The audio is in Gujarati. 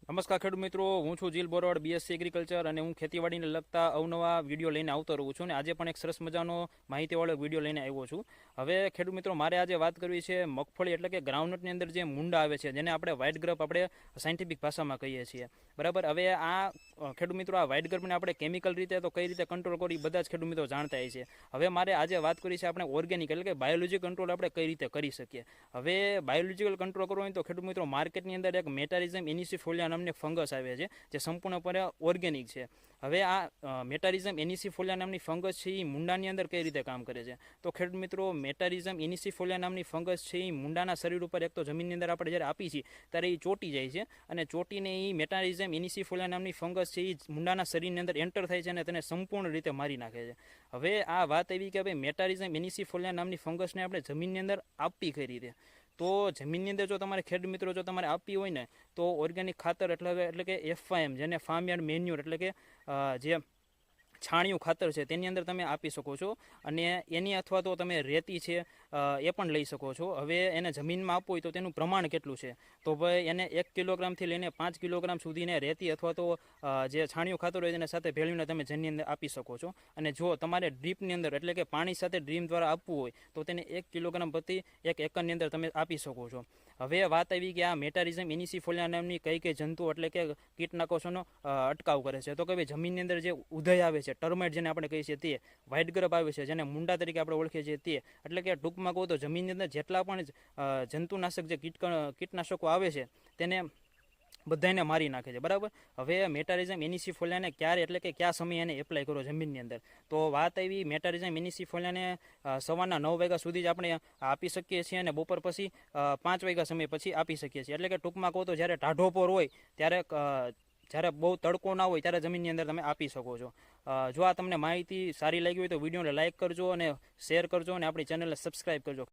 નમસ્કાર ખેડૂત મિત્રો, હું છું જીલ બોરડ, બીએસસી એગ્રીકલ્ચર, અને હું ખેતીવાડીને લગતા અવનવા વિડીયો લઈને આવતો રહું છું. અને આજે પણ એક સરસ મજાનો માહિતીવાળો વિડીયો લઈને આવ્યો છું. હવે ખેડૂત મિત્રો, મારે આજે વાત કરવી છે મગફળી એટલે કે ગ્રાઉન્ડનટની અંદર જે મુંડા આવે છે, જેને આપણે વ્હાઇટ ગ્રપ આપણે સાયન્ટિફિક ભાષામાં કહીએ છીએ. બરાબર. હવે આ ખેડૂત મિત્રો, આ વ્હાઇટ ગ્રપને આપણે કેમિકલ રીતે તો કઈ રીતે કંટ્રોલ કરવી બધા જ ખેડૂત મિત્રો જાણતા હોય છે. હવે મારે આજે વાત કરી છે આપણે ઓર્ગેનિક એટલે કે બાયોલોજી કંટ્રોલ આપણે કઈ રીતે કરી શકીએ. હવે બાયોલોજીકલ કંટ્રોલ કરવો હોય તો ખેડૂત મિત્રો માર્કેટની અંદર એક મેટારિઝમ એનિસિફોલિયા નામની ફંગસ આવે છે, જે સંપૂર્ણપણે ઓર્ગેનિક છે. હવે આ મેટારિઝમ એનિસિફોલિયા નામની ફંગસ છે એ મુંડાની અંદર કઈ રીતે કામ કરે છે? તો ખેડૂત મિત્રો, મેટારિઝમ એનિસિફોલિયા નામની ફંગસ છે એ મુંડાના શરીર ઉપર એક તો જમીનની અંદર આપણે જ્યારે આપી છીએ ત્યારે એ ચોટી જાય છે, અને ચોટીને એ મેટારિઝમ એનિસિફોલિયા નામની ફંગસ છે એ મુંડાના શરીરની અંદર એન્ટર થાય છે અને તેને સંપૂર્ણ રીતે મારી નાખે છે. હવે આ વાત એવી કે ભાઈ મેટારિઝમ એનિસિફોલિયા નામની ફંગસને આપણે જમીનની અંદર આપવી કઈ રીતે? તો જમીનની અંદર જો તમારે ખેડૂત મિત્રો જો તમારે આપવી હોય ને તો ઓર્ગેનિક ખાતર એટલે કે FIM, જેને ફાર્મ યાર્ડ મેન્યુર એટલે કે જે છાણિયું ખાતર છે તેની અંદર તમે આપી શકો છો. અને એની અથવા તો તમે રેતી છે એ પણ લઈ શકો છો. હવે એને જમીનમાં આપવું હોય તો તેનું પ્રમાણ કેટલું છે? તો ભાઈ એને 1 કિલોગ્રામથી લઈને 5 કિલોગ્રામ સુધીને રેતી અથવા તો જે છાણિયું ખાતર હોય તેના સાથે ભેળવીને તમે જમીનની અંદર આપી શકો છો. અને જો તમારે ડ્રીપની અંદર એટલે કે પાણી સાથે ડ્રીમ દ્વારા આપવું હોય તો તેને 1 કિલોગ્રામ પ્રતિ 1 એકરની અંદર તમે આપી શકો છો. હવે વાત આવી કે આ મેટારિઝમ એનિસિફોલિયા નામની કઈ જંતુઓ એટલે કે કીટનાશકોનો અટકાવ કરે છે. તો કે ભાઈ જમીનની અંદર જે ઉધઈ આવે છે, ટર્માઇટ જેને આપણે કહીએ છીએ તે, વ્હાઇટ ગ્રપ આવે છે જેને મુંડા તરીકે આપણે ઓળખીએ છીએ તે, એટલે કે ટૂંકમાં કહું તો જમીનની અંદર જેટલા પણ જંતુનાશક જે કીટનાશકો આવે છે તેને બધાને મારી નાખે છે. બરાબર. હવે મેટારિઝમ એનિસિફોલિયાને ક્યારે એટલે કે કયા સમયે એને એપ્લાય કરો જમીનની અંદર? તો વાત આવી મેટારિઝમ એનિસિફોલિયાને સવારના 9 વાગ્યા સુધી જ આપણે આપી શકીએ છીએ, અને બપોર પછી 5 વાગ્યા સમય પછી આપી શકીએ છીએ. એટલે કે ટૂંકમાં કહો તો જ્યારે ટાઢોપોર હોય ત્યારે જ્યારે બહુ તડકો ના હોય ત્યારે જમીનની અંદર તમે આપી શકો છો. જો આ તમને માહિતી સારી લાગી હોય તો વિડીયોને લાઇક કરજો અને શેર કરજો, અને આપણી ચેનલને સબસ્ક્રાઈબ કરજો.